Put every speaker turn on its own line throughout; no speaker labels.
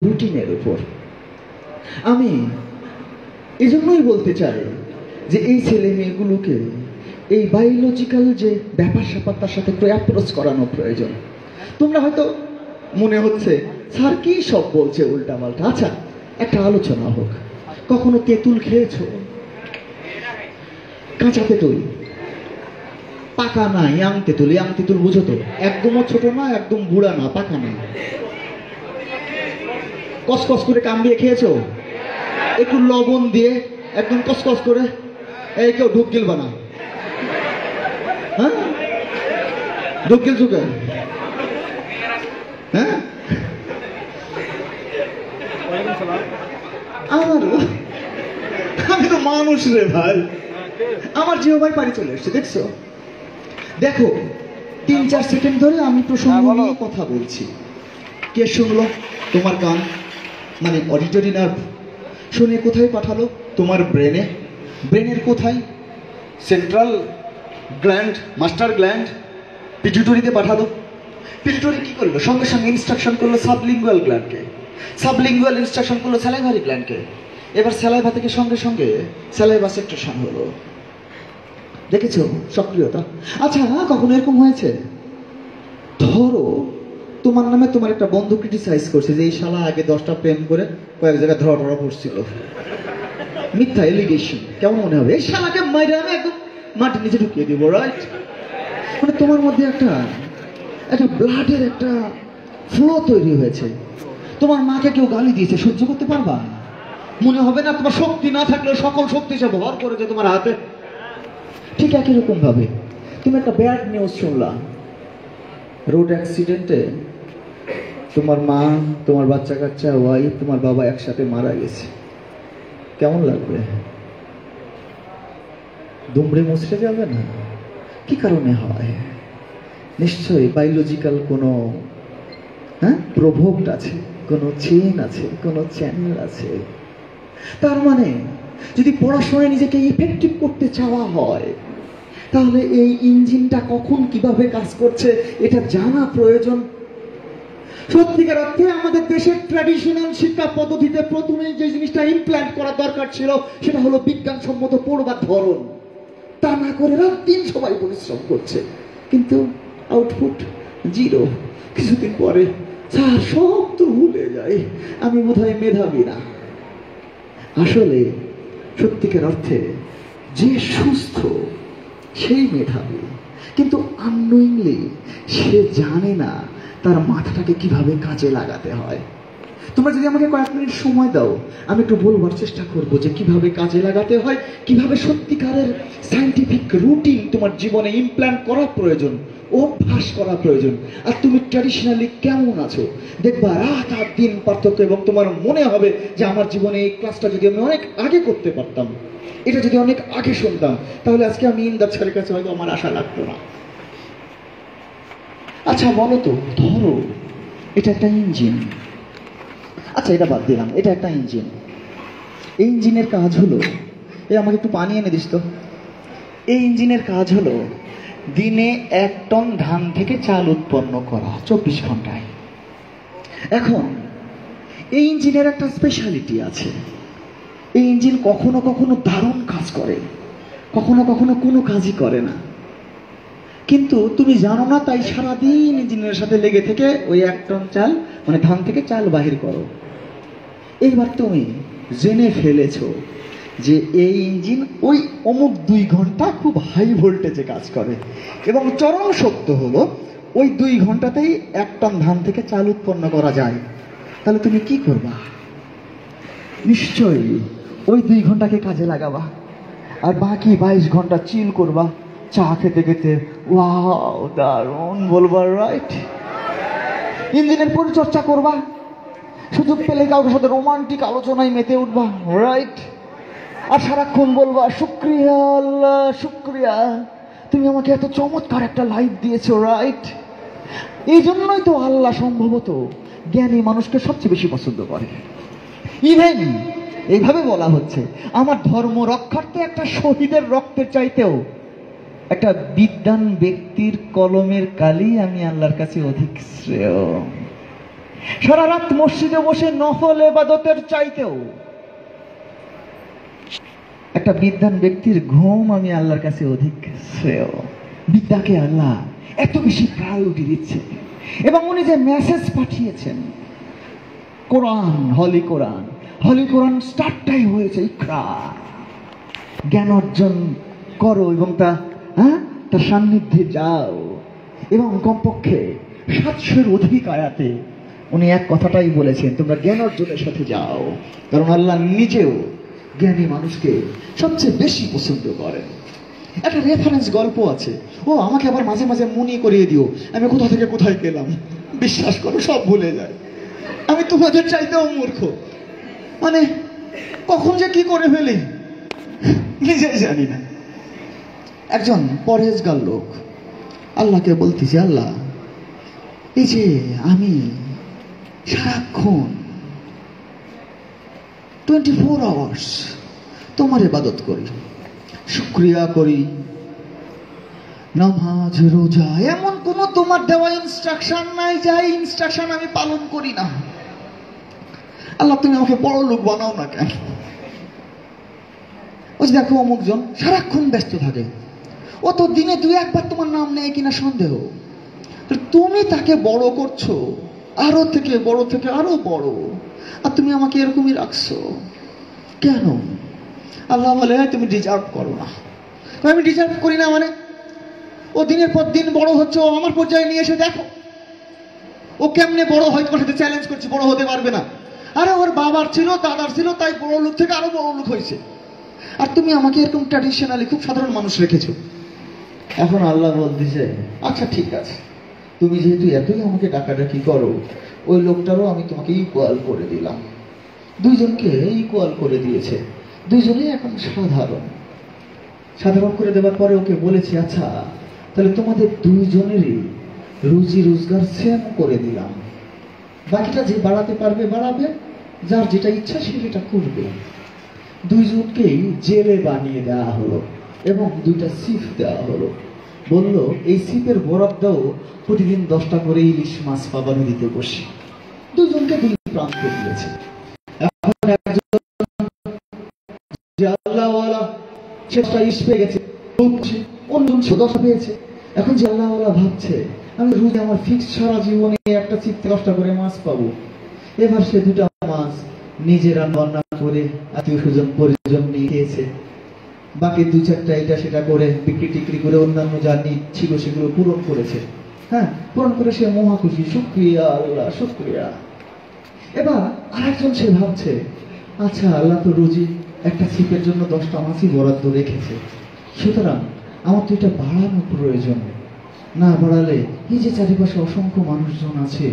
রুটিনের উপর। আমি এই জন্যই বলতে চাই যে এই ছেলে মেয়েগুলোকে এই বায়োলজিক্যাল যে ব্যাপার স্যাপার তার সাথে একটু অ্যাপ্রোচ করানো প্রয়োজন। তোমরা হয়তো মনে হচ্ছে স্যার কি সব বলছে উল্টাপাল্টা। আচ্ছা, একটা আলোচনা হোক। কখনো তেঁতুল খেয়েছো? কাঁচা তেঁতুল, পাকা না, ইয়াং তেঁতুল। ইয়াং তেঁতুল বুঝো তো, একদমও ছোট না একদম বুড়া না, পাকা না। কসকস করে কামড়িয়ে খেয়েছো? একটু লবণ দিয়ে একদম কসকস করে। এই কেউ ঢুক গিলবা না, হ্যাঁ? ঢুক গিল চুকে, হ্যাঁ? আমি তো মানুষ রে ভাই, আমার জিও ভাই বাড়ি চলে এসছে, দেখছো? দেখো, 3-4 সেকেন্ড ধরে আমি প্রসঙ্গ নিয়ে কথা বলছি। কে শুনলো? তোমার কান, মানে অডিটরি নার্ভ। শুনে কোথায় পাঠালো? তোমার ব্রেনে। ব্রেনের কোথায়? সেন্ট্রাল গ্ল্যান্ড, মাস্টার গ্ল্যান্ড, পিটুইটারিতে পাঠালো। পিটুইটারি কি করলো? সঙ্গে সঙ্গে ইনস্ট্রাকশন করলো সাবলিঙ্গুয়াল গ্ল্যান্ডকে। সাবলিঙ্গুয়াল ইনস্ট্রাকশন করলো স্যালাইভারি গ্ল্যান্ডকে। এবার স্যালাইভা থেকে সঙ্গে সঙ্গে স্যালাইভা সেক্রেশন হলো। দেখেছো সক্রিয়তা? আচ্ছা, কখনো এরকম হয়েছে? ধরো তোমার নামে তোমার একটা বন্ধু ক্রিটিসাইজ করছে যে এই শালা আগে 10টা প্রেম করে কয়েক জায়গায় ধরা পড়ছিল। মিথ্যা এলিগেশন। কেমন মনে হবে? এই শালাকে মাইরে আমি একদম মাটির নিচে ঢুকিয়ে দিব, রাইট? মানে তোমার মধ্যে একটা ব্লাডের একটা ফ্লো তৈরি হয়েছে। তোমার মাকে কেউ গালি দিয়েছে, সহ্য করতে পারবা? মনে হবে না তোমার শক্তি না থাকলেও সকল শক্তি সে ভর করেছে তোমার হাতে? ঠিক একই রকম ভাবে তুমি একটা ব্যাড নিউজ শুনলা, রোড অ্যাক্সিডেন্টে তোমার মা, তোমার বাচ্চা কাচ্চা, ওয়াইফ, তোমার বাবা একসাথে মারা গেছে। কেমন লাগবে? দুমড়ে মুচড়ে যাবে না? কি কারণে হয়? নিশ্চয়ই বায়োলজিক্যাল কোনো প্রভাব আছে, কোনো চেন আছে, কোনো চ্যানেল আছে। তার মানে যদি পড়াশোনায় নিজেকে ইফেক্টিভ করতে চাওয়া হয়, তাহলে এই ইঞ্জিনটা কখন কিভাবে কাজ করছে এটা জানা প্রয়োজন। সত্যিকার অর্থে আমাদের দেশের ট্র্যাডিশনাল শিক্ষা পদ্ধতিতে প্রথমে যে জিনিসটা ইমপ্ল্যান্ট করা দরকার ছিল সেটা হলো বিজ্ঞানসম্মত পড়বার ধরন। তা না করে রাত-দিন সবাই পরিশ্রম করছে, কিন্তু আউটপুট জিরো। কিছুদিন পরে স্যার সব তো ভুলে যায়, আমি বোধহয় মেধাবী না। আসলে সত্যিকার অর্থে যে সুস্থ সেই মেধাবী, কিন্তু আননোয়িংলি সে জানে না তার মাথাটাকে কিভাবে কাজে লাগাতে হয়। তোমরা যদি আমাকে কয়েক মিনিট সময় দাও, আমি একটু বলবার চেষ্টা করব যে কিভাবে কাজে লাগাতে হয়, কিভাবে সত্যিকারের সায়েন্টিফিক রুটিন তোমার জীবনে ইমপ্ল্যান্ট করা প্রয়োজন, অভ্যাস করা প্রয়োজন। আর তুমি ট্র্যাডিশনালি কেমন আছো দেখবা রাত আর দিন পার্থক্য, এবং তোমার মনে হবে যে আমার জীবনে এই ক্লাসটা যদি আমি অনেক আগে করতে পারতাম, এটা যদি অনেক আগে শুনতাম, তাহলে আজকে আমি ইন্দাজ স্যারের কাছে হয়তো আমার আশা লাগতো না। আচ্ছা বলো তো, ধরো এটা একটা ইঞ্জিন। আচ্ছা, এটা বাদ দিলাম, এটা একটা ইঞ্জিন। এই ইঞ্জিনের কাজ হলো, আমাকে একটু পানি এনে দিস তো। এই ইঞ্জিনের কাজ হলো দিনে 1 টন ধান থেকে চাল উৎপন্ন করা 24 ঘন্টায়। এখন এই ইঞ্জিনের একটা স্পেশালিটি আছে। এই ইঞ্জিন কখনো কখনো দারুণ কাজ করে, কখনো কখনো কোনো কাজই করে না। কিন্তু তুমি জানো না, তাই সারাদিন ইঞ্জিনের সাথে লেগে থেকে ওই 1 টন চাল, মানে ধান থেকে চাল বাহির করো। এইবার তুমি জেনে ফেলেছো যে এই ইঞ্জিন ওই অমুক 2 ঘন্টা খুব হাই ভোল্টেজে কাজ করে, এবং চরম সত্য হলো ওই 2 ঘন্টাতেই 1 টন ধান থেকে চাল উৎপন্ন করা যায়। তাহলে তুমি কি করবা? নিশ্চয়ই ওই 2 ঘন্টাকে কাজে লাগাবা, আর বাকি 22 ঘন্টা চিল করবা, চা খেতে খেতে ওয়াও দারুণ বলবা, রাইট? ইঞ্জিনের পরিচর্যা করবা, সুযোগ পেলে কাউকে সাথে রোমান্টিক আলোচনায় মেতে উঠবা, রাইট? আর সারাক্ষণ বলবা শুক্রিয়া আল্লাহ, শুক্রিয়া তুমি আমাকে এত চমৎকার একটা লাইফ দিয়েছো, রাইট? এই জন্যই তো আল্লাহ সম্ভবত জ্ঞানী মানুষকে সবচেয়ে বেশি পছন্দ করে। ইভেন এইভাবে বলা হচ্ছে, আমার ধর্ম রক্ষার্থে একটা শহীদের রক্তের চাইতেও একটা বিদ্বান ব্যক্তির কলমের কালি আমি আল্লাহর কাছে অধিক শ্রেয়। সারা রাত মসজিদে বসে নফল ইবাদতের চাইতেও একটা বিদ্বান ব্যক্তির ঘুম আমি আল্লাহর কাছে অধিক শ্রেয়। বিদ্যাকে আল্লাহ এত বেশি প্রায়োরিটি দিচ্ছে, এবং উনি যে মেসেজ পাঠিয়েছেন কোরআন, হলি কোরআন স্টার্টটাই হয়েছে ইকরা, জ্ঞান অর্জন করো এবং তার সান্নিধ্যে যাও। এবং কমপক্ষে 700-এর অধিক আয়াতে উনি এক কথাটাই বলেছেন, তোমরা জ্ঞান অর্জনের সাথে যাও, কারণ আল্লাহ নিজেও জ্ঞানী মানুষকে সবচেয়ে বেশি পছন্দ করেন। একটা রেফারেন্স গল্প আছে, আমাকে আবার মাঝে মাঝে মনে করিয়ে দিও আমি কোথা থেকে কোথায় গেলাম। বিশ্বাস করো সব ভুলে যায়, আমি তোমাদের চাইতেও মূর্খ, মানে কখন যে কি করে ফেলি নিজেই জানি না। একজন পরহেজগার লোক আল্লাহকে বলতেছে, আল্লাহ এই যে আমি সারাক্ষণ 24 আওয়ার্স তোমার ইবাদত করি, শুকরিয়া করি, নামাজ রোজা, এমন কোন তোমার দেওয়া ইনস্ট্রাকশন নাই যাই ইনস্ট্রাকশন আমি পালন করি না। আল্লাহ তুমি আমাকে বড় লোক বানাও না কেন? ওই দেখো অমুকজন সারাক্ষণ ব্যস্ত থাকে, ও তো দিনে 2-1 বার তোমার নাম নেয় কিনা সন্দেহ, তুমি তাকে বড় করছো, আরো থেকে আরো বড়, আর তুমি আমাকে এরকমই রাখছো কেন? আল্লাহ বলে তুমি ডিজার্ভ করো না। আমি ডিজার্ভ করি না মানে? ও দিনের পর দিন বড় হচ্ছে, ও আমার পর্যায়ে নিয়ে এসে দেখো ও কেমনে বড় হয়। তোমার সাথে চ্যালেঞ্জ করছি, বড় হতে পারবে না। আরে ওর বাবার ছিল, দাদার ছিল, তাই বড় লোক থেকে আরো বড় লোক হয়েছে, আর তুমি আমাকে এরকম ট্র্যাডিশনালি খুব সাধারণ মানুষ রেখেছো। এখন আল্লাহ বলতেছে, আচ্ছা ঠিক আছে, তুমি যেহেতু এতই আমাকে ডাকাডাকি করো, ওই লোকটারও আমি তোমাকে ইকুয়াল করে দিলাম। দুইজনকে ইকুয়াল করে দিয়েছে, দুইজনেই এখন সাধারণ করে দেওয়ার পরে ওকে বলেছে, আচ্ছা তাহলে তোমাদের দুইজনেরই রুজি রোজগার সেম করে দিলাম, বাকিটা যে বাড়াতে পারবে বাড়াবে, যার যেটা ইচ্ছা সে সেটা করবে। দুইজনকেই জেলে বানিয়ে দেওয়া হলো এবং 2টা সিপ দেওয়া হলো। বললো এই সিপের বরাদ্দও প্রতিদিন 10টা করে ইলিশ মাছ পাবা নদীতে বসে। দুজনকে 2 প্রান্ত দিয়েছে। এখন একজন আল্লাহওয়ালা সেটা ইস পেয়ে গেছে, অন্যজন 10টা পেয়েছে। এখন যে আল্লাহওয়ালা ভাবছে আমি রোজ আমার ফিক্স সারা জীবনে একটা সিপ 10টা করে মাছ পাবো, এবার সে 2টা মাছ নিজে রান্না করে আত্মীয় স্বজন পরিজন নিয়ে খেয়েছে, বাকি 2-4টা এটা সেটা করে বিক্রি টিক্রি করে অন্যান্য যা নিট ছিল সেগুলো পূরণ করেছে। পূরণ করে সে মহা খুশি, শুকরিয়া আল্লাহ শুকরিয়া। এবার আরেকজন সে ভাবছে, আচ্ছা আল্লাহ তো রোজই একটা ছিপের জন্য 10টা মাছই বরাদ্দ রেখেছে, সুতরাং আমার তো এটা বাড়ানো প্রয়োজন। না বাড়ালে এই যে চারিপাশে অসংখ্য মানুষজন আছে,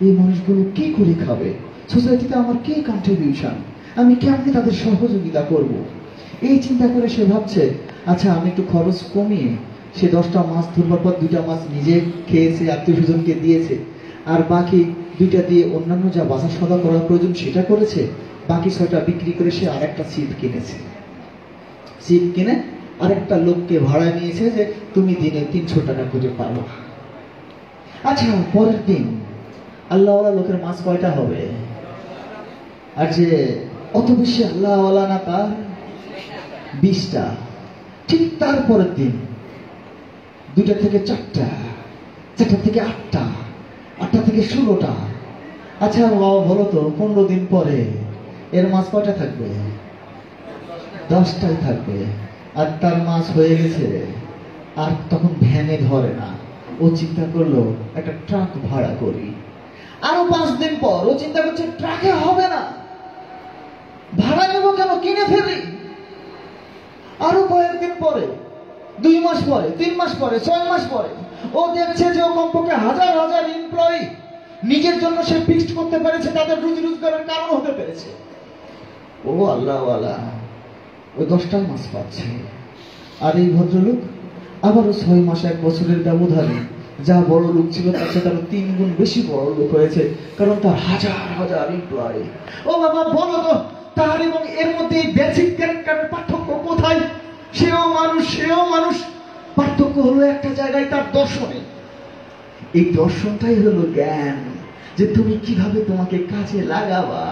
এই মানুষগুলো কি করে খাবে? সোসাইটিতে আমার কি কন্ট্রিবিউশন, আমি কেমনি তাদের সহযোগিতা করব? এই চিন্তা করে সে ভাবছে, আচ্ছা আমি একটু খরচ কমিয়ে সে 10টা মাছ ধরবার পর 2টা মাছ নিজে খেয়েছে, আত্মীয় স্বজনকে দিয়েছে, আর বাকি 2টা দিয়ে অন্যান্য যা বাজার সদা করার প্রয়োজন সেটা করেছে, বাকি 6টা বিক্রি করে সে আরেকটা ছিপ কিনেছে। ছিপ কিনে আরেকটা লোককে ভাড়া নিয়েছে যে তুমি দিনে 300 টাকা করে পাবো। আচ্ছা পরের দিন আল্লাহওয়ালা লোকের মাছ কয়টা হবে? আর যে অত বেশি আল্লাহওয়ালা না তার 20টা। ঠিক তারপরের দিন 2টা থেকে 4টা, 4টা থেকে 8টা, 8টা থেকে 16টা। আচ্ছা বাবা বলো তো 15 দিন পরে এর মাছ কয়টা থাকবে? 10টাই থাকবে। আর তার মাছ হয়ে গেছে, আর তখন ভ্যানে ধরে না, ও চিন্তা করলো একটা ট্রাক ভাড়া করি। আরো 5 দিন পর ও চিন্তা করছে ট্রাকে হবে না, ভাড়া নেবো কেন, কিনে ফেলি। আরো কয়েকদিন পরে, 2 মাস পরে, 3 মাস পরে, 6 মাস পরে ও দেখছে যে ও কমপক্ষে হাজার হাজার এমপ্লয়ি নিজের জন্য সে ফিক্সড করতে পেরেছে, তাদের রুজি রোজগারের কারণ হতে পেরেছে। ও আল্লাহওয়ালা ওই 10টা মাছ পাচ্ছে, আর এই ভদ্রলোক আবারও 6 মাস 1 বছরের ব্যবধানে যা বড় লোক ছিল তার সাথে আরো 3 গুণ বেশি বড় লোক হয়েছে, কারণ তার হাজার হাজার এমপ্লয়ি। ও বাবা বলো তো তার এবং এর মধ্যে এই বেসিক ক্যারেক্টারের পার্থক্য কোথায়? সেও মানুষ, পার্থক্য হলো একটা জায়গায়, তার দর্শনে। এই দর্শনটাই হলো জ্ঞান। যে তুমি কিভাবে তোমাকে কাজে লাগাবা।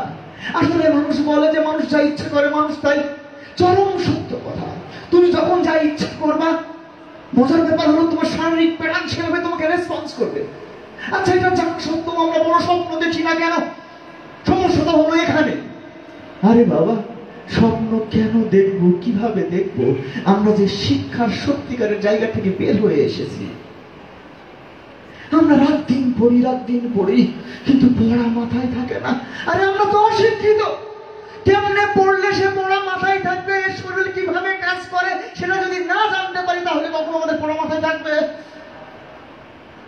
আসলে মানুষ বলে যে মানুষ যা ইচ্ছা করে মানুষ তাই, চরম সত্য কথা। তুমি যখন যা ইচ্ছা করবা, মজার ব্যাপার হলো তোমার শারীরিক প্যাটার্ন সেভাবে তোমাকে রেসপন্স করবে। আচ্ছা, এটা যাক সত্য, আমরা বড় স্বপ্ন দেখি না কেন? সমস্যাটা হলো এখানে। আরে বাবা, স্বপ্ন কেন দেখবো, কিভাবে দেখবো? আমরা যে শিক্ষার সত্যিকারের জায়গা থেকে বের হয়ে এসেছি, আমরা রাত দিন পড়ি, কিন্তু পড়া মাথায় থাকে না। আরে আমরা তো অশিক্ষিত, কেমনে পড়লে সে পড়া মাথায় থাকবে? শরীর কিভাবে কাজ করে সেটা যদি না জানতে পারি, তাহলে কখনো আমাদের পড়া মাথায় থাকবে?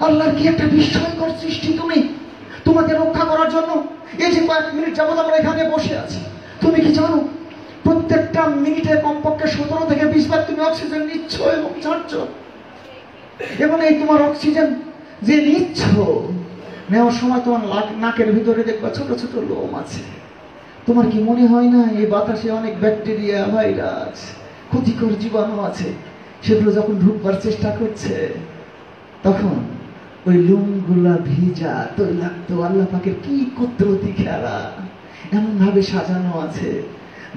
আল্লাহর কি একটা বিস্ময়কর সৃষ্টি! তুমি তোমাকে রক্ষা করার জন্য এই যে কয়েক মিনিট যাবত আমরা এখানে বসে আছি, তুমি কি জানো প্রত্যেকটা মিনিটে কমপক্ষে 17 থেকে 20 বার তুমি অক্সিজেন নিচ্ছ এবং ছাড়ছ। এবং এই তোমার অক্সিজেন যে নিচ্ছ, নেওয়ার সময় তোমার নাকের ভিতরে দেখবা ছোট ছোট লোম আছে। তোমার কি মনে হয় না এই বাতাসে অনেক ব্যাকটেরিয়া, ভাইরাস, ক্ষতিকর জীবাণু আছে? সেগুলো যখন ঢুকবার চেষ্টা করছে, তখন ওই লোমগুলা ভিজা তৈলাক্ত। আল্লাহ পাকের কি কুদরতি খেলা! এমন ভাবে সাজানো আছে,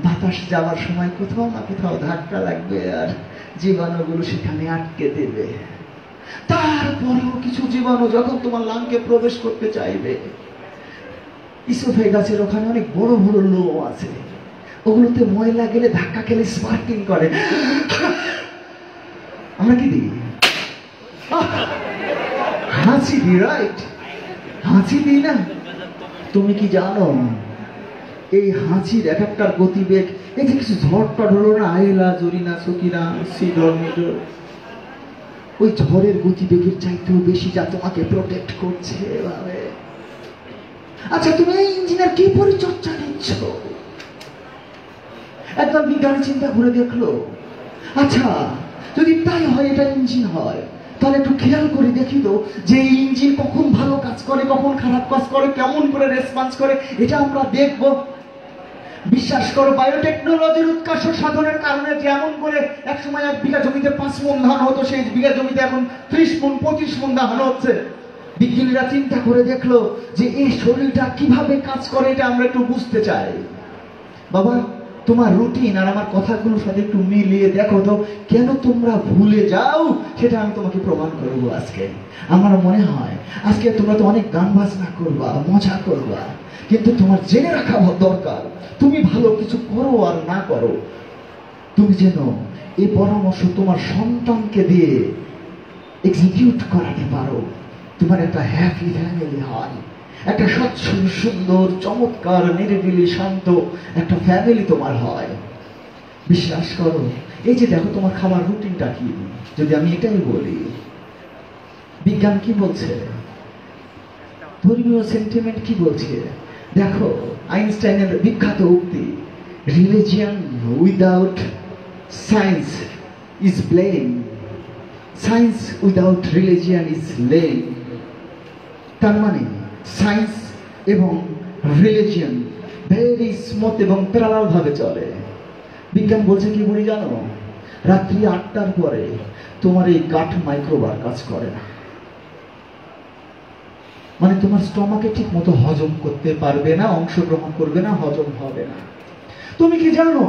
বাতাস যাওয়ার সময় কোথাও না কোথাও ধাক্কা লাগবে আর জীবাণুগুলো সেখানে আটকে দেবে। তারপরেও কিছু জীবাণু যখন তোমার লাংকে প্রবেশ করতে চাইবে, ইসোফেগাসের ওখানে অনেক বড় বড় লোম আছে, ওগুলোতে ময়লা গেলে ধাক্কা খেলে স্পার্কিং করে। আমরা কি দিই? হাসি দিই, রাইট? হাসি দিই না? তুমি কি জানো এই হাসির এক একটার গতিবেগ, এই যে কিছু ঝড়টড় হলো না, আয়েলা, জরিনা, সকিনা, সিডর, মিডর, ওই ঝড়ের গতিবেগের চাইতেও বেশি যা তোমাকে প্রোটেক্ট করছে এভাবে। আচ্ছা, তুমি এই ইঞ্জিনের কি পরিচর্যা নিচ্ছ? একদম বিজ্ঞানী চিন্তা করে দেখলো, আচ্ছা যদি তাই হয়, এটা ইঞ্জিন হয়, তাহলে একটু খেয়াল করে দেখি তো যে এই ইঞ্জিন কখন ভালো কাজ করে, কখন খারাপ কাজ করে, কেমন করে রেসপন্স করে, এটা আমরা দেখব। বিশ্বাস করো, বায়োটেকনোলজির উৎকর্ষ সাধনের কারণে যেমন করে একসময় 1 বিঘা জমিতে 5 মণ ধান হতো, সেই বিঘা জমিতে এখন 30 মণ 25 মণ ধান হচ্ছে। বিজ্ঞানীরা চিন্তা করে দেখলো যে এই শরীরটা কিভাবে কাজ করে, এটা আমরা একটু বুঝতে চাই। বাবা, তোমার রুটিন আর আমার কথাগুলোর সাথে একটু মিলিয়ে দেখো তো, কেন তোমরা ভুলে যাও সেটা আমি তোমাকে প্রমাণ করবো আজকে। আমার মনে হয় আজকে তোমরা তো অনেক গান বাজনা করবা, মজা করবা, কিন্তু তোমার জেনে রাখা দরকার, তুমি ভালো কিছু করো আর না করো, তুমি যেন এই পরামর্শ তোমার সন্তানকে দিয়ে এক্সিকিউট করাতে পারো। তোমার একটা হ্যাপি ফ্যামিলি হয়, একটা স্বচ্ছ সুন্দর চমৎকার নিরিবিলি শান্ত একটা ফ্যামিলি তোমার হয়। বিশ্বাস করো, এই যে দেখো তোমার খাবার রুটিনটা কি, যদি আমি এটাই বলি, বিজ্ঞান কি বলছে, ধর্মীয় সেন্টিমেন্ট কি বলছে, দেখো আইনস্টাইনের বিখ্যাত উক্তি, religion without science is blame, science without religion is lame. তার মানে সায়েন্স এবং রিলিজিয়ন ভেরি স্মুথ এবং প্যারালাল ভাবে চলে। বিজ্ঞান বলছে কি বলি জানো, রাত্রি 8টার পরে তোমার এই গাট মাইক্রোবার কাজ করে না, মানে তোমার স্টমাকে ঠিক মতো হজম করতে পারবে না, অংশগ্রহণ করবে না, হজম হবে না। তুমি কি জানো?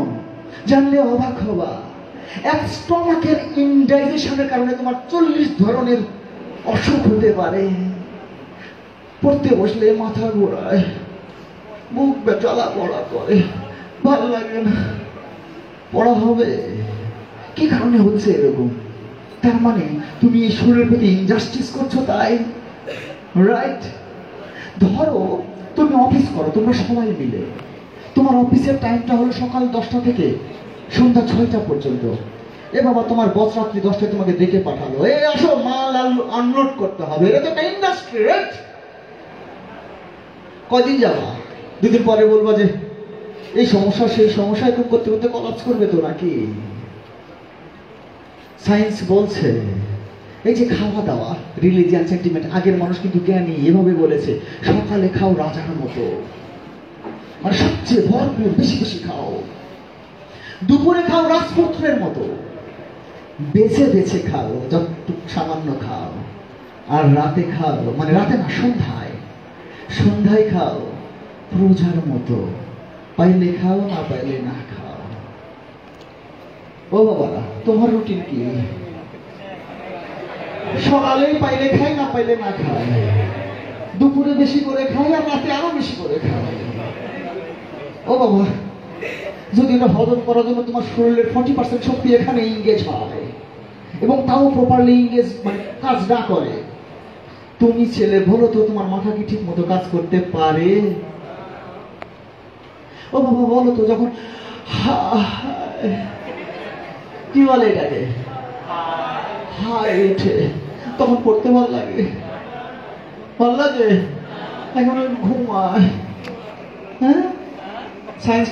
জানলে অবাক হবা, এক স্টমাকের ইনডাইজেশনের কারণে তোমার 40 ধরনের অসুখ হতে পারে। পড়তে বসলে মাথা ঘোরায়, বুক জ্বালা পড়া করে, ভালো লাগে না, পড়া হবে কি কারণে হচ্ছে এরকম? তার মানে তুমি এই শরীরের প্রতি ইনজাস্টিস করছো, তাই রাইট? ধরো তুমি অফিস করো, তোমরা সবাই মিলে, তোমার অফিসের টাইমটা হলো সকাল 10টা থেকে সন্ধ্যা 6টা পর্যন্ত। এ বাবা, তোমার বস রাত্রি 10টায় তোমাকে ডেকে পাঠালো, এই আসো মাল আনলোড করতে হবে, এটা তো একটা ইন্ডাস্ট্রি, রাইট? কদিন যাবা? 2 দিন পরে বলবা যে এই সমস্যা সেই সমস্যা, এরকম করতে করতে কলাপস করবে তো নাকি? সায়েন্স বলছে এই যে খাওয়া দাওয়া, রিলিজিয়ান সেন্টিমেন্ট, আগের মানুষ কিন্তু জ্ঞানী, এভাবে বলেছে, সকালে খাও রাজার মতো, মানে সবচেয়ে ভরপুর বেশি বেশি খাও, দুপুরে খাও রাজপুত্রের মতো, বেছে বেছে খাও, যতটুকু সামান্য খাও, আর রাতে খাও, মানে রাতে না, সন্ধ্যায় সন্ধ্যায় খাও রোজার মতো, পাইলে খাও না পাইলে না খাও। ও বাবা, তোমার রুটিন কি? সকালে পাইলে খাই, না পাইলে না খাই, দুপুরে বেশি করে খাই আর রাতে আরো বেশি করে খাই। ও বাবা, যদি এটা হজম করার জন্য তোমার শরীরের 40% শক্তি এখানে ইংগেজ হয় এবং তাও প্রপারলি ইংগেজ মানে কাজ না করে, তুমি ছেলে বলো তো তোমার মাথা কি ঠিক মতো কাজ করতে পারে? ও বাবা বলো তো, যখন কি বলে এটাকে হাই ওঠে তখন পড়তে ভালো লাগে? ভালো লাগে? এখন ঘুমায়। হ্যাঁ, সায়েন্স